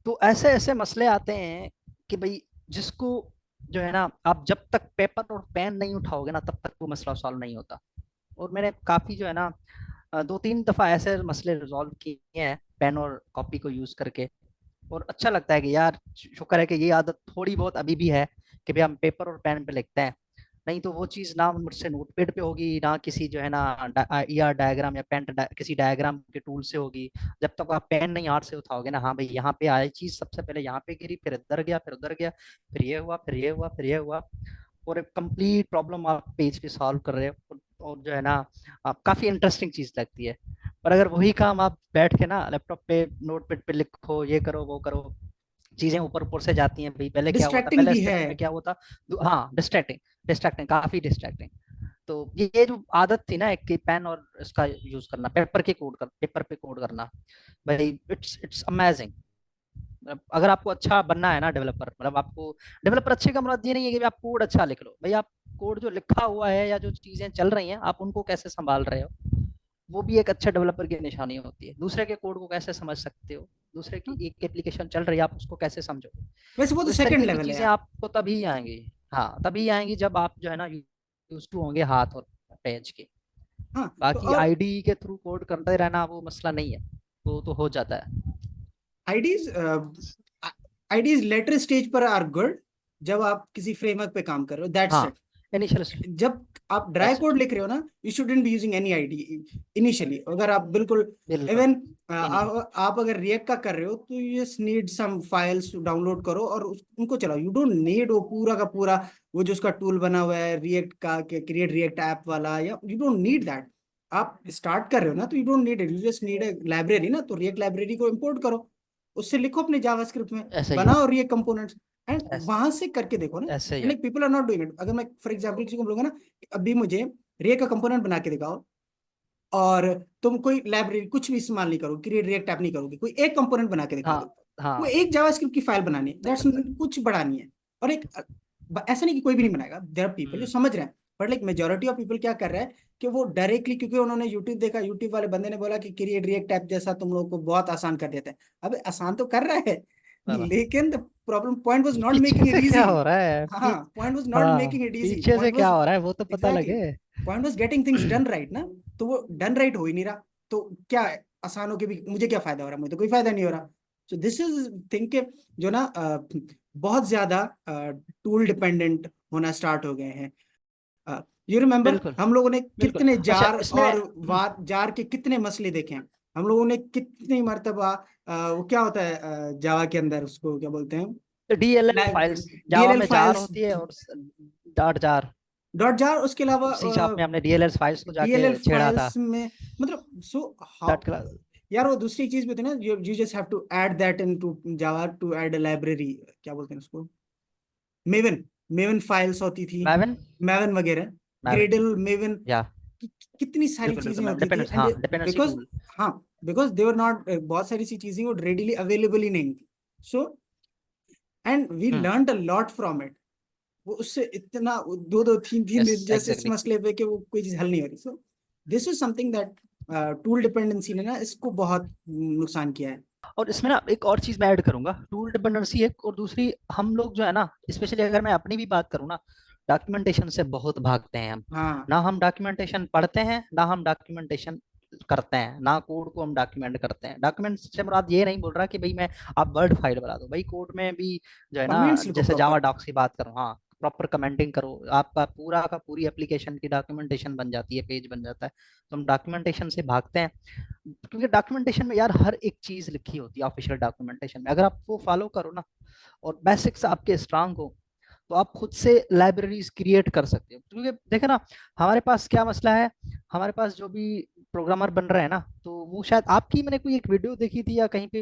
तो ऐसे ऐसे मसले आते हैं कि भाई जिसको जो है ना, आप जब तक पेपर और पेन नहीं उठाओगे ना, तब तक वो मसला सॉल्व नहीं होता। और मैंने काफी जो है ना, 2-3 दफा ऐसे मसले रिजॉल्व किए हैं पेन और कॉपी को यूज करके। और अच्छा लगता है कि यार शुक्र है कि ये आदत थोड़ी बहुत अभी भी है कि भाई हम पेपर और पेन पे लिखते हैं। नहीं तो वो चीज ना मुझसे नोटपैड पे होगी, ना किसी जो है ना ईआर डायग्राम या किसी डायग्राम के टूल से होगी। जब तक आप पेन नहीं हाथ से उठाओगे ना, हाँ भाई यहाँ पे आई चीज सबसे पहले यहाँ पे गिरी, फिर इधर गया, फिर उधर गया, फिर ये हुआ, फिर ये हुआ, फिर ये हुआ, और एक कंप्लीट प्रॉब्लम आप पेज पे सॉल्व कर रहे हो। और जो है ना, आप काफी इंटरेस्टिंग चीज लगती है। पर अगर वही काम आप बैठ के ना लैपटॉप पे नोटपैड पे लिखो, ये करो वो करो, चीजें ऊपर ऊपर से जाती हैं भाई। पहले क्या हुआ था, डिस्ट्रैक्टिंग पहले भी है। स्टेप में क्या हुआ था? हाँ, डिस्ट्रैक्टिंग, डिस्ट्रैक्टिंग, काफी डिस्ट्रैक्टिंग। तो ये जो आदत थी ना, एक की पेन और इसका यूज करना, पेपर पे कोड करना, भाई इट्स इट्स अमेजिंग। अगर आपको अच्छा बनना है ना डेवलपर, मतलब आपको डेवलपर अच्छे का मतलब ये नहीं है कि आप कोड अच्छा लिख लो, भाई आप कोड जो लिखा हुआ है या जो चीजें चल रही हैं आप उनको कैसे संभाल रहे हो, वो भी एक अच्छे डेवलपर की निशानी होती है। दूसरे के कोड को कैसे समझ सकते हो, दूसरे की एक एप्लीकेशन चल रही है आप उसको कैसे समझोगे। वैसे वो तो तो इस सेकंड तरीके की लेवल है चीजें यार। आपको तभी आएंगी। हाँ, तभी आएंगी जब आप जो है ना यूज टू होंगे हाथ और पेज के। हाँ तो बाकी और आईडी के थ्रू कोड करते रहना वो मसला नहीं है, वो तो हो जाता है। आईडीज आईडीज लेटर स्टेज पर आर गुड जब आप किसी फ्रेमवर्क पे काम कर रहे हो, दैट्स हाँ, इट। इनिशियल, जब आप ड्राई दैट्स इट। कोड लिख रहे हो ना, you shouldn't be using any ID initially. अगर आप बिल्कुल बिल्कुल इवन भी नहीं। आप अगर रिएक्ट का कर रहे हो तो you just need some files download करो और उनको चलाओ। यू डोंट नीड वो पूरा का पूरा वो जो उसका टूल बना हुआ है रिएक्ट का, क्रिएट रिएक्ट ऐप वाला, या यू डोंट नीड दैट। आप स्टार्ट कर रहे हो ना तो you don't need it, you just need a library ना, तो रिएक्ट लाइब्रेरी को इंपोर्ट करो, उससे लिखो अपने जावास्क्रिप्ट में, ऐसे ही है। बनाओ रिएक्ट कंपोनेंट्स एंड ऐसे, वहां से करके देखो ना। ऐसे ही एंड है। Like people are not doing it. अगर मैं फॉर एग्जांपल किसी को बोलूंगा ना कि अभी मुझे रिएक्ट का कंपोनेंट बना के दिखाओ, और तुम कोई लाइब्रेरी कुछ भी इस्तेमाल नहीं करोगे, क्रिएट रिएक्ट ऐप नहीं करोगे, कोई एक कंपोनेंट बना के दिखा हाँ दो, वो हाँ, एक जावास्क्रिप्ट की फाइल बनानी है, नहीं दैट्स बन सकता। कुछ बड़ा नहीं है। और एक ऐसा नहीं कि कोई भी नहीं बनाएगा, देयर आर पीपल जो हम्म। समझ रहे हैं। But like majority of people क्या कर रहे हैं कि वो डायरेक्टली, क्योंकि उन्होंने यूट्यूब देखा, यूट्यूब वाले बंदे ने बोला कि क्रिएट रिएक्ट ऐप जैसा तुम लोग को बहुत आसान कर देता है। अबे आसान तो कर रहा है, वाह, लेकिन the problem point was not पीछे मेकिंग इट से क्या इजी। हो रहा है हाँ पॉइंट वाज नॉट हाँ, मेकिंग इट इजी, पीछे से पॉइंट क्या वाज हो रहा है वो तो पता एग्जैक्टली, लगे। Point was getting things done right ना। तो वो डन राइट हो ही नहीं रहा। तो क्या है, आसान हो के भी मुझे क्या फायदा हो रहा है, मुझे तो कोई फायदा नहीं हो रहा। सो दिस इज थिंक के जो ना बहुत ज्यादा टूल डिपेंडेंट होना स्टार्ट हो गए हैं। यू रिमेम्बर बिल्कुल हम लोगों ने बिल्कुल। कितने अच्छा जार इसमें और वार जार के कितने मसले देखे हैं। हम लोगों ने कितनी मर्तबा वो क्या होता है जावा के अंदर उसको क्या बोलते हैं, डीएलएल फाइल्स, जावा डीएलएल में जार फाइल्स, होती है और डॉट जार। डॉट जार, उसके अलावा सी शार्प में हमने डीएलएल फाइल्स को डीएलएल जाके छेड़ा था। फाइल्स में, मतलब सो हाउ। Dot class. यार वो दूसरी चीज भी होती है ना, you just have to add that into Java to add a library, क्या बोलते हैं उसको, मेवन, मेवन फाइल्स होती थी, मैवन, मैवन वगैरह, मैवन, ग्रेडल, मेवन, या कितनी सारी बिल्कुल चीजें बिल्कुल होती थी। डिपेंडेंस, एंड हाँ डिपेंडेंसी बिकॉज, टूल। हाँ बिकॉज दे वर नॉट, बहुत सारी सी चीजें वो रेडीली अवेलेबल ही नहीं थी। So and we hmm. Learn a lot from it. वो उससे इतना दो दो तीन तीन यस दिन जैसे इस एग्जैक्टली। मसले पे कि वो कोई चीज हल नहीं हो रही। सो this is something that tool dependency ने ना इसको बहुत नुकसान किया है। और इसमें ना एक और चीज मैं ऐड करूंगा, टूल डिपेंडेंसी एक, और दूसरी हम लोग जो है ना, स्पेशली अगर मैं अपनी भी बात करूँ ना, डॉक्यूमेंटेशन से बहुत भागते हैं हम। हाँ ना हम डॉक्यूमेंटेशन पढ़ते हैं, ना हम डॉक्यूमेंटेशन करते हैं ना, कोड को हम डॉक्यूमेंट करते हैं। डॉक्यूमेंट से मुराद ये नहीं बोल रहा कि भाई मैं आप वर्ड फाइल बना दो, भाई कोड में भी जो है ना, कमेंट्स लिखो जैसे जावा प्रॉपर। डॉक्स की बात करूँ, हाँ प्रॉपर कमेंटिंग करो, आपका पूरा का पूरी एप्लीकेशन की डॉक्यूमेंटेशन बन जाती है, पेज बन जाता है। तो हम डॉक्यूमेंटेशन से भागते हैं, क्योंकि डॉक्यूमेंटेशन में यार हर एक चीज लिखी होती है ऑफिशियल डॉक्यूमेंटेशन में, अगर आप वो फॉलो करो ना और बेसिक्स आपके स्ट्रांग हो, तो आप खुद से लाइब्रेरीज क्रिएट कर सकते हो। क्योंकि देखे ना, हमारे पास क्या मसला है, हमारे पास जो भी प्रोग्रामर बन रहे हैं ना, तो वो शायद आपकी, मैंने कोई एक वीडियो देखी थी या कहीं पे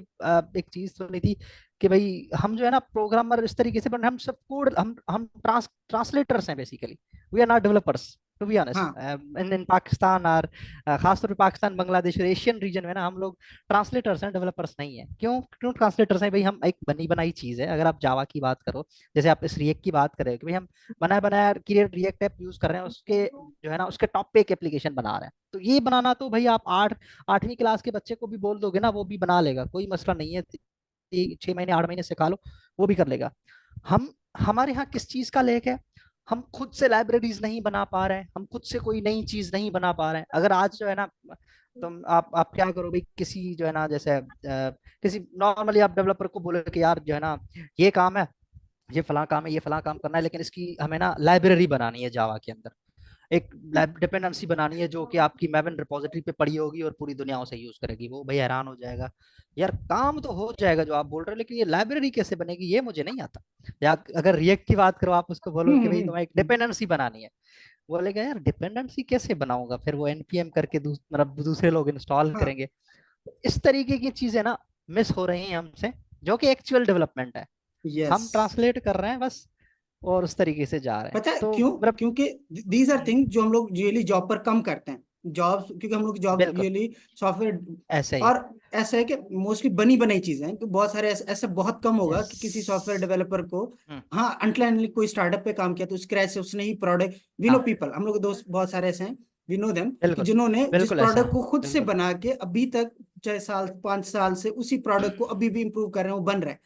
एक चीज सुनी थी कि भाई हम जो है ना प्रोग्रामर इस तरीके से बन रहे हैं, हम सब कोड, हम ट्रांसलेटर्स हैं basically, we are not developers to be honest, हाँ इन पाकिस्तान और खासतौर पे पाकिस्तान बांग्लादेश और एशियन रीजन में ना, हम लोग ट्रांसलेटर्स हैं, डेवलपर्स नहीं है। क्यों क्यों ट्रांसलेटर्स हैं भाई? हम एक बनी बनाई चीज है, अगर आप जावा की बात करो, जैसे आप इस रिएक्ट की बात करें कि भाई हम बनाया बनाया क्रिएट रिएक्ट ऐप यूज कर रहे हैं, उसके जो है ना उसके टॉप पे एक एप्लीकेशन बना रहे हैं, तो ये बनाना तो भाई आप 8वीं क्लास के बच्चे को भी बोल दोगे ना, वो भी बना लेगा, कोई मसला नहीं है, 6 महीने 8 महीने सिखा लो, वो भी कर लेगा। हम हमारे यहाँ किस चीज का लेक है, हम खुद से लाइब्रेरीज नहीं बना पा रहे हैं, हम खुद से कोई नई चीज नहीं बना पा रहे हैं। अगर आज जो है ना, तुम आप क्या करो भाई, किसी जो है ना जैसे किसी नॉर्मली आप डेवलपर को बोले कि यार जो है ना ये काम है, ये फलां काम है, ये फलां काम करना है, लेकिन इसकी हमें ना लाइब्रेरी बनानी है जावा के अंदर, एक डिपेंडेंसी बनानी है जो कि आपकी मैवन रिपोजिटरी पे पड़ी होगी और पूरी दुनिया उसे यूज करेगी, वो भाई हैरान हो जाएगा, यार काम तो हो जाएगा जो आप बोल रहे हो, लेकिन ये लाइब्रेरी कैसे बनेगी ये मुझे नहीं आता। या अगर रिएक्ट की बात करो, आप उसको बोलो कि भाई तुम्हें एक डिपेंडेंसी बनानी है, बोलेगा यार डिपेंडेंसी कैसे बनाऊंगा, फिर वो एनपीएम करके मतलब दूसरे लोग इंस्टॉल हाँ। करेंगे। इस तरीके की चीजें ना मिस हो रही हैं हमसे, जो कि एक्चुअल डेवलपमेंट है, यस। हम ट्रांसलेट कर रहे हैं बस, और उस तरीके से जा रहे हैं, पता है तो क्यों? मतलब क्योंकि दीज आर थिंग जो हम लोग यूजली जॉब पर कम करते हैं। जॉब, क्योंकि हम लोग जॉब बिल्कुल यूजली सॉफ्टवेयर, ऐसे ही। और ऐसा है कि मोस्टली बनी बनाई चीजें हैं, तो बहुत सारे ऐसा बहुत कम होगा यस। कि किसी सॉफ्टवेयर डेवलपर को, हाँ अनटिल कोई स्टार्टअप पे काम किया तो स्क्रैच से उसने ही प्रोडक्ट, वी नो हाँ पीपल, हम लोग दोस्त बहुत सारे ऐसे हैं, वी नो देम, कि बिल्कुल जिन्होंने जिस बिल्कुल ऐसा प्रोडक्ट है, को खुद से बिल्कुल बना के अभी तक 6 साल 5 साल से उसी प्रोडक्ट को अभी भी इंप्रूव कर रहे हैं, वो बन रहा है।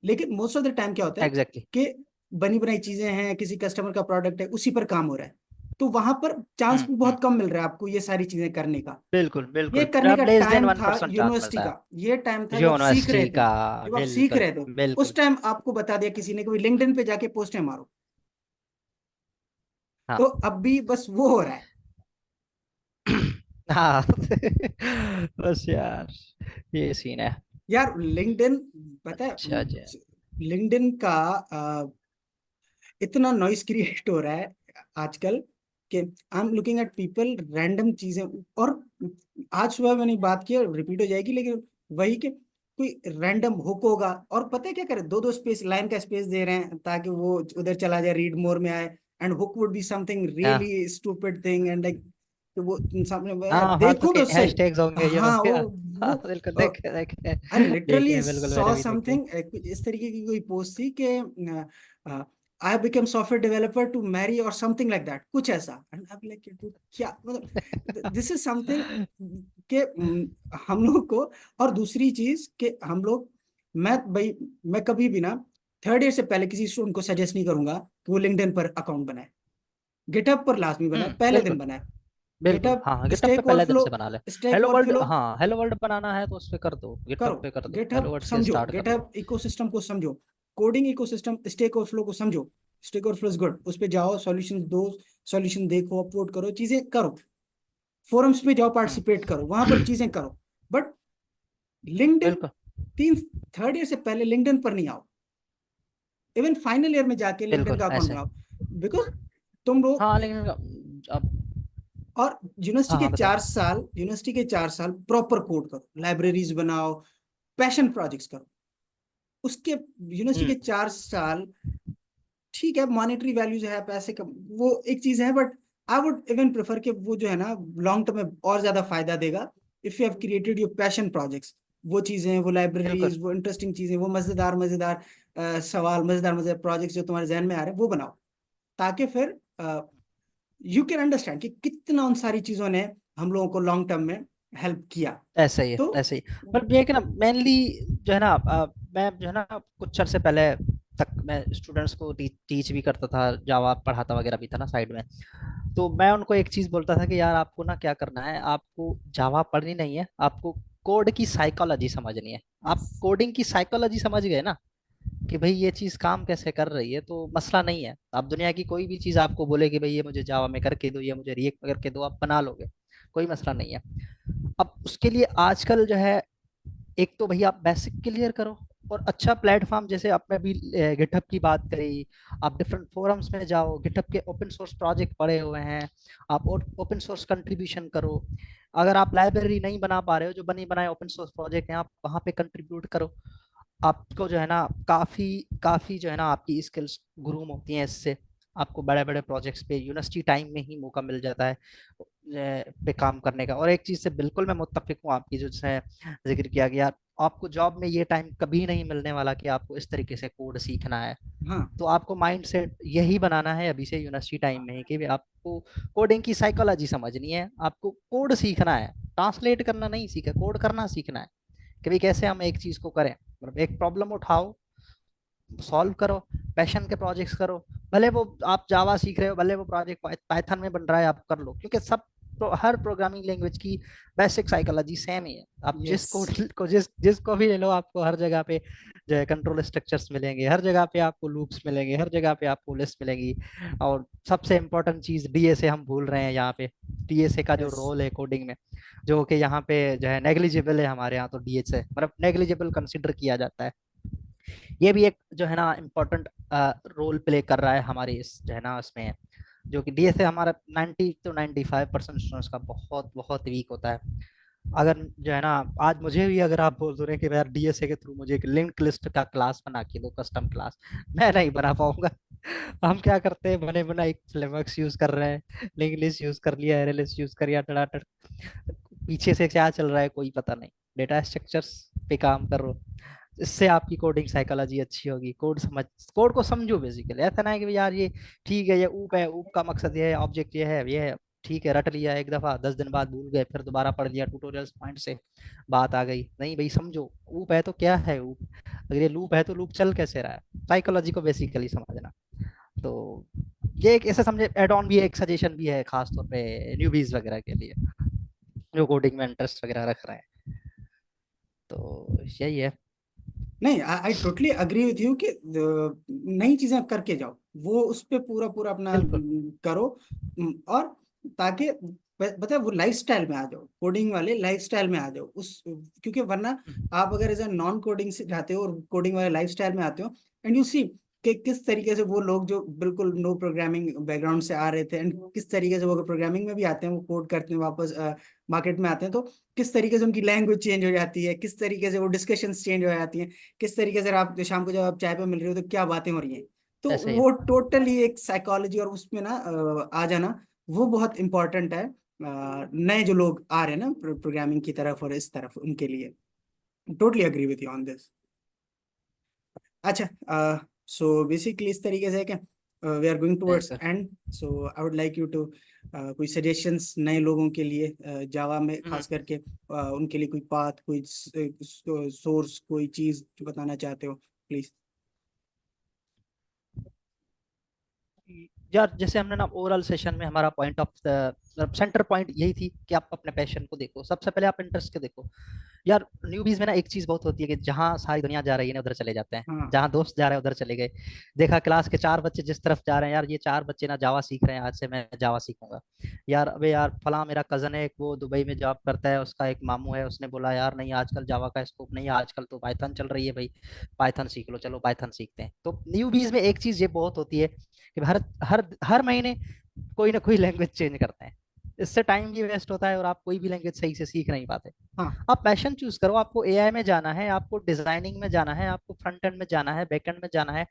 लेकिन मोस्ट ऑफ द टाइम क्या होता है एग्जैक्टली। कि बनी बनाई चीजें हैं, किसी कस्टमर का प्रोडक्ट है, उसी पर काम हो रहा है, तो वहां पर चांस भी हम्म। बहुत कम मिल रहा है आपको ये सारी चीजें करने का। बिल्कुल ये बिल्कुल, करने का लेस देन टाइम वन था परसेंट चांस यूनिवर्सिटी मिलता का, है, ये टाइम था जब आप सीख रहे यूनिवर्सिटी थे, का। जब आप सीख बिल्कुल रहे थे, उस बिल्कुल। टाइम आपको बता दिया किसी ने कि लिंक्डइन पे जाके पोस्टें मारो। तो हाँ अब भी बस वो हो रहा है। हाँ बस यार, ये सीन है। यार लिंक्डइन, पता है अच्छा जी। लिंक्डइन का अ, इतना नॉइस क्रिएट हो रहा है आजकल कि I am looking at people random चीजें, और आज सुबह मैंने बात की, रिपीट हो जाएगी, लेकिन वही कि कोई रैंडम हुक होगा, और पता है क्या करे, दो दो स्पेस, लाइन का स्पेस दे रहे हैं ताकि वो उधर चला जाए, रीड मोर में आए, and hook would be something हाँ really stupid thing, and like, तो वो सामने हाँ हाँ, तो देखो तो सही। हैशटैग्स होंगे ये हाँ होंगे, हाँ हाँ, वो बिल्कुल देखे देखे, आई लिटरली देखे बिल्कुल, सॉ मैंने भी देखे। समथिंग, इस तरीके की कोई पोस्ट थी कि I become software developer to marry और समथिंग लाइक दैट, कुछ ऐसा, एंड आई लाइक क्या मतलब, दिस इज समथिंग के हम लोग को। और दूसरी चीज कि हम लोग, मैं भाई, मैं कभी भी ना थर्ड ईयर से पहले किसी स्टूडेंट को सजेस्ट नहीं करूंगा कि वो लिंक्डइन पर अकाउंट बनाए, गिटहब पर लाजमी बनाए, पहले दिन बिल्कुल बनाए। बिल्कुल, गिटहब, हाँ हाँ, गिटहब पे स्टेक पहले दिन ओवरफ्लो, से बना ले। स्टेक हेलो वर्ल्ड, ओवरफ्लो हाँ हेलो वर्ल्ड बनाना है तो उस पे कर दो, करो, गिटहब पे कर दो, हेलो गिटहब वर्ल्ड से समझो, स्टार्ट कर लो। गिटहब इकोसिस्टम को समझो, कोडिंग इकोसिस्टम, स्टेक ओवरफ्लो को समझो। स्टेक ओवरफ्लो इज गुड, उस पे जाओ, सॉल्यूशन दो, सॉल्यूशन देखो, अपलोड करो, चीजें करो, फोरम्स पे जाओ, हम्म, पार्टिसिपेट करो, वहां पर चीजें करो। बट लिंक्डइन, बिल्कुल तीन थर्ड ईयर से पहले लिंक्डइन पर नहीं आओ, इवन फाइनल ईयर में जाके लिंक्डइन बिल्कुल का अकाउंट ऐसे। बनाओ, बिकॉज तुम लोग, हाँ लेकिन अब, और यूनिवर्सिटी हाँ के हाँ बताइए। 4 साल, यूनिवर्सिटी के 4 साल प्रॉपर कोड करो, लाइब्रेरीज बनाओ, पैशन प्रोजेक्ट्स करो, उसके यूनिवर्सिटी के हम्म 4 साल, ठीक है मॉनेटरी वैल्यूज है, पैसे का वो एक चीज है, but I would even prefer कि वो जो है ना लॉन्ग टर्म में और ज्यादा फायदा देगा, if you have created your passion projects, वो चीजें, वो बिल्कुल लाइब्रेरीज, वो इंटरेस्टिंग चीजें, वो मजेदार मजेदार सवाल, मजेदार मजेदार प्रोजेक्ट्स जो तुम्हारे जहन में आ रहे हैं वो बनाओ, ताकि फिर यू कैन अंडरस्टैंड कि कितना उन सारी चीजों ने हम लोगों को लॉन्ग टर्म में हेल्प किया। ऐसा ही है, तो ऐसे ही। पर ये है कि ना मेनली जो है ना, मैं जो है ना कुछ अरसे पहले तक मैं स्टूडेंट्स को टीच भी करता था, जावा पढ़ाता वगैरह भी था ना साइड में। तो मैं उनको एक चीज बोलता था कि यार आपको ना क्या करना है, आपको जावा पढ़नी नहीं है, आपको कोड की साइकोलॉजी समझनी है। आप यस। कोडिंग की साइकोलॉजी समझ गए ना कि भाई ये चीज काम कैसे कर रही है, तो मसला नहीं है। आप दुनिया की कोई भी चीज आपको बोले कि भाई ये मुझे जावा में करके दो, ये मुझे रिएक्ट में करके दो, आप बना लोगे, कोई मसला नहीं है। अब उसके लिए आजकल जो है, एक तो भैया आप बेसिक क्लियर करो, और अच्छा प्लेटफॉर्म, जैसे आपने अभी गिटहब की बात करी, आप डिफरेंट फोरम्स में जाओ, गिटहब के ओपन सोर्स प्रोजेक्ट पड़े हुए हैं, आप ओपन सोर्स कंट्रीब्यूशन करो। अगर आप लाइब्रेरी नहीं बना पा रहे हो, जो बनी बनाए ओपन सोर्स प्रोजेक्ट हैं, आप वहाँ पे कंट्रीब्यूट करो। आपको जो है ना काफी काफी जो है ना आपकी स्किल्स ग्रूम होती हैं इससे। आपको बड़े बड़े प्रोजेक्ट्स पे यूनिवर्सिटी टाइम में ही मौका मिल जाता है पे काम करने का। और एक चीज से बिल्कुल मैं मुत्तफिक हूँ आपकी, जो जिसने जिक्र किया गया, आपको जॉब में ये टाइम कभी नहीं मिलने वाला कि आपको इस तरीके से कोड सीखना है। हाँ तो आपको माइंड सेट यही बनाना है अभी से यूनिवर्सिटी टाइम में ही, कि भी आपको कोडिंग की साइकोलॉजी समझनी है, आपको कोड सीखना है, ट्रांसलेट करना नहीं सीखा, कोड करना सीखना है कि भाई कैसे हम एक चीज को करें। मतलब एक प्रॉब्लम उठाओ, सॉल्व करो, पैशन के प्रोजेक्ट्स करो। भले वो आप जावा सीख रहे हो, भले वो प्रोजेक्ट पाइथन में बन रहा है, आप कर लो, क्योंकि सब तो हर प्रोग्रामिंग लैंग्वेज की बेसिक साइकोलॉजी सेम ही है। आप जिस यस। कोड को जिसको भी ले लो, आपको हर जगह पे जो है कंट्रोल स्ट्रक्चर्स मिलेंगे, हर जगह पे आपको लूप्स मिलेंगे, हर जगह पे आपको लिस्ट मिलेगी। और सबसे इंपॉर्टेंट चीज डीएसए हम भूल रहे हैं यहाँ पे। डीएसए का जो यस। रोल है कोडिंग में, जो कि यहाँ पे जो है नेग्लिजिबल है, हमारे यहाँ तो डीएसए मतलब नेग्लिजिबल कंसिडर किया जाता है। ये भी एक जो है ना इम्पोर्टेंट रोल प्ले कर रहा है हमारे इस जो है ना उसमें, जो कि डीएसए हमारा 90 to 95% स्टूडेंट्स का बहुत बहुत वीक होता है। अगर जो है ना, आज मुझे भी अगर आप बोल दो रहे कि यार डीएसए के थ्रू मुझे एक लिंक्ड लिस्ट का क्लास बना के दो, कस्टम क्लास, मैं नहीं बना पाऊंगा। हम क्या करते हैं, बने बना एक फ्लेमवर्क्स यूज कर रहे हैं, लिंक लिस्ट यूज कर लिया, एरे लिस्ट यूज कर लिया, टड़ाटड़, पीछे से क्या चल रहा है कोई पता नहीं। डेटा स्ट्रक्चर्स पे काम करो, इससे आपकी कोडिंग साइकोलॉजी अच्छी होगी। कोड को समझो बेसिकली। ऐसा ना है कि यार ये ठीक है, ये ऊप है, ऊप का मकसद ये है, ऑब्जेक्ट ये है, ठीक है, रट लिया एक दफा, 10 दिन बाद भूल गए, फिर दोबारा पढ़ लिया ट्यूटोरियल्स पॉइंट से, बात आ गई नहीं भाई। समझो ऊप है तो क्या है ऊप, अगर ये लूप है तो लूप चल कैसे रहा है, साइकोलॉजी को बेसिकली समझना। तो ये एक ऐसे समझे एड ऑन भी है, एक सजेशन भी है खासतौर पे न्यूबीज वगैरह के लिए, जो कोडिंग में इंटरेस्ट वगैरह रख रहे हैं। तो यही है। नहीं, I totally agree with you कि नई चीजें करके जाओ, वो उस पे पूरा पूरा अपना बिल्कुल। करो। और ताकि बता वो लाइफस्टाइल में आ जाओ, कोडिंग वाले लाइफस्टाइल में आ जाओ उस, क्योंकि वरना आप अगर एज ए नॉन कोडिंग से जाते हो और कोडिंग वाले लाइफस्टाइल में आते हो, एंड यू सी कि किस तरीके से वो लोग जो बिल्कुल नो प्रोग्रामिंग बैकग्राउंड से आ रहे थे, एंड किस तरीके से वो प्रोग्रामिंग में भी आते हैं, वो कोड करते हैं वापस मार्केट में आते हैं, तो किस तरीके से उनकी लैंग्वेज चेंज हो जाती है, किस तरीके से वो डिस्कशंस चेंज हो जाती हैं, किस तरीके से आप शाम को जब आप चाय पे मिल रहे हो तो क्या बातें हो रही हैं। तो ऐसे ही। वो टोटली एक साइकोलॉजी और उसमें ना आ जाना, वो बहुत इंपॉर्टेंट है नए जो लोग आ रहे हैं ना प्रोग्रामिंग की तरफ और इस तरफ, उनके लिए। Totally agree with you on this. अच्छा, सो बेसिकली इस तरीके से है क्या, वी आर गोइंग टुवर्ड्स बिल्कुल। And, so I would like you to कोई सजेशंस नए लोगों के लिए जावा में हम्म। खास करके, उनके लिए कोई पाथ, कोई सोर्स, कोई चीज जो बताना चाहते हो, प्लीज। यार जैसे हमने ना ओवरऑल सेशन में हमारा पॉइंट ऑफ मतलब सेंटर पॉइंट यही थी कि आप अपने पैशन को देखो, सबसे पहले आप इंटरेस्ट के देखो। यार न्यूबीज में ना एक चीज बहुत होती है कि जहाँ सारी दुनिया जा रही है ना उधर चले जाते हैं, हाँ। जहाँ दोस्त जा रहे हैं उधर चले गए। देखा क्लास के 4 बच्चे जिस तरफ जा रहे हैं, यार ये 4 बच्चे ना जावा सीख रहे हैं, आज से मैं जावा सीखूंगा। यार अबे यार फला मेरा कजन है एक, वो दुबई में जॉब करता है, उसका एक मामू है, उसने बोला यार नहीं आजकल जावा का स्कोप नहीं है, आजकल तो पाइथन चल रही है भाई, पाइथन सीख लो, चलो पाइथन सीखते हैं। तो न्यूबीज में एक चीज ये बहुत होती है कि हर हर हर महीने कोई ना कोई लैंग्वेज चेंज करते हैं, इससे टाइम भी वेस्ट होता है और आप कोई भी लैंग्वेज सही से सीख नहीं पाते। हाँ। आप पैशन चूज करो, आपको एआई में जाना है, आपको डिजाइनिंग में जाना है, आपको फ्रंट एंड में जाना है, बैक एंड में जाना है,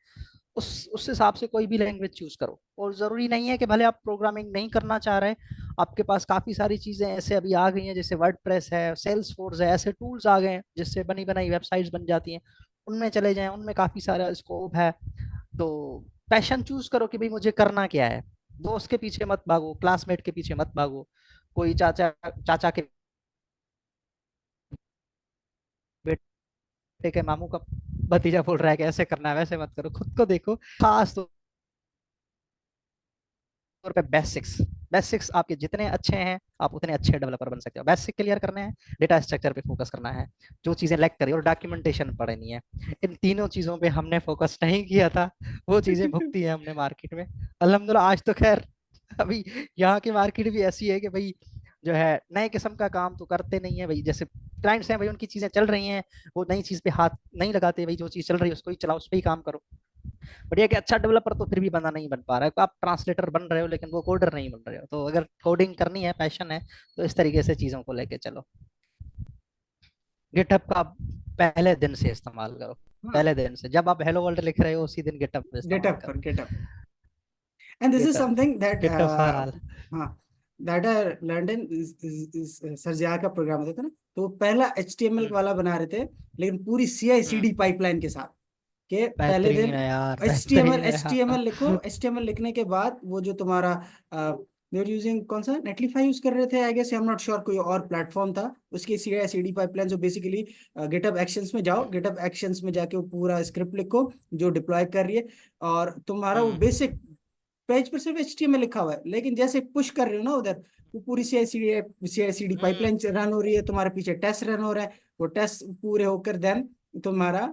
उस हिसाब से कोई भी लैंग्वेज चूज करो। और जरूरी नहीं है कि भले आप प्रोग्रामिंग नहीं करना चाह रहे, आपके पास काफी सारी चीजें ऐसे अभी आ गई हैं, जैसे वर्डप्रेस है, सेल्स फोर्स है, ऐसे टूल्स आ गए हैं जिससे बनी बनाई वेबसाइट्स बन जाती हैं, उनमें चले जाएं, उनमें काफी सारा स्कोप है। तो पैशन चूज करो कि भाई मुझे करना क्या है। दोस्त के पीछे मत भागो, क्लासमेट के पीछे मत भागो, कोई चाचा चाचा के बेटे के मामू का भतीजा बोल रहा है कि ऐसे करना है, वैसे मत करो, खुद को देखो। खास तौर पे बेसिक्स, बेसिक्स आपके जितने अच्छे हैं आप उतने अच्छे डेवलपर बन सकते हो। बेसिक क्लियर करने हैं, डेटा स्ट्रक्चर पे फोकस करना है, जो चीजें लैक करी और डॉक्यूमेंटेशन पढ़नी है। इन तीनों चीजों पे हमने फोकस नहीं किया था, वो चीजें भुगती है हमने मार्केट में। अल्हम्दुलिल्लाह आज तो खैर अभी यहाँ की मार्केट भी ऐसी है कि भाई जो है नए किस्म का काम तो करते नहीं है भाई। जैसे क्लाइंट्स हैं भाई, उनकी चीजें चल रही हैं, वो नई चीज पे हाथ नहीं लगाते भाई, जो चीज चल रही है उसको ही चलाओ, उस पर ही काम करो। बट ये कि अच्छा डेवलपर तो फिर भी बंदा नहीं बन पा रहा है। आप ट्रांसलेटर बन रहे हो लेकिन वो कोडर नहीं बन रहे हो। तो अगर कोडिंग करनी है, पैशन है, तो इस तरीके से चीजों को लेके चलो। गिटहब का आप पहले दिन से इस्तेमाल करो, हाँ, पहले दिन से जब आप हेलो वर्ल्ड लिख रहे हो उसी दिन गिटहब पे इस्तेमाल गेटअप करो। पर getup. And this is GitHub, something that GitHub for all. हाँ, दैट आई लर्नड इन सर्जिया का प्रोग्राम होता था ना, तो वो पहला HTML वाला बना रहे थे, लेकिन पूरी CI/CD पाइपलाइन के साथ। के पहले बेहतरीन दिन है यार, HTML बेहतरीन है HTML लिखो, यार। HTML लिखने के बाद वो जो तुम्हारा देर यूजिंग कौन सा नेटलीफाई यूज कर रहे थे, I guess, I am not sure, कोई और प्लेटफॉर्म था। उसकी CI/CD पाइपलाइन, जो बेसिकली गिटहब एक्शंस में जाओ, गिटहब एक्शंस में जाके वो पूरा स्क्रिप्ट लिखो जो डिप्लॉय कर रही है, और तुम्हारा वो हम्म बेसिक पेज पर सिर्फ HTML लिखा हुआ है, लेकिन जैसे पुश कर रहे हो ना उधर, वो पूरी CI/CD हम्म पाइपलाइन रन हो रही है, तुम्हारे पीछे टेस्ट रन हो रहा है, वो टेस्ट पूरे होकर देन तुम्हारा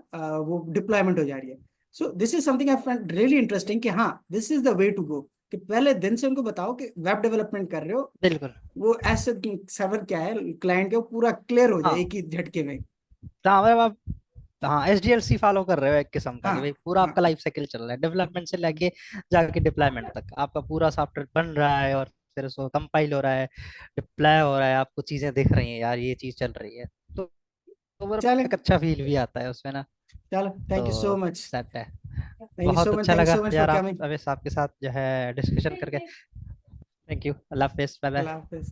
वो डिप्लॉयमेंट हो जा रही है। So this is something I find really interesting, कि हाँ, this is the way to go, कि पहले दिन से उनको बताओ कि वेब डेवलपमेंट कर रहे हो, बिल्कुल। वो ऐसे सर्वर क्या है क्लाइंट के, वो पूरा क्लियर हो जाए हाँ, एक ही झटके में। तो मतलब आप, हाँ, SDLC फॉलो कर रहे हो एक किस्म का, हाँ, कि भाई पूरा हाँ, आपका लाइफ साइकिल चल रहा है, डेवलपमेंट से लेके जाके डिप्लॉयमेंट तक आपका पूरा सॉफ्टवेयर बन रहा है, और फिर उसको कंपाइल हो रहा है, डिप्लॉय हो रहा है, आपको चीजें दिख रही हैं यार, ये चीज चल रही है। तो ओवरऑल चलें, एक अच्छा फील भी आता है उसमें ना। चलो, थैंक यू सो तो मच। सेट है। थैंक यू सो बहुत मच, अच्छा थैंक यू लगा सो मच फॉर यार आप कमिंग। अवैस आपके साथ जो है डिस्कशन करके। थैंक यू, अल्लाह हाफिज, बाय अल्लाह बाय। हाफिज।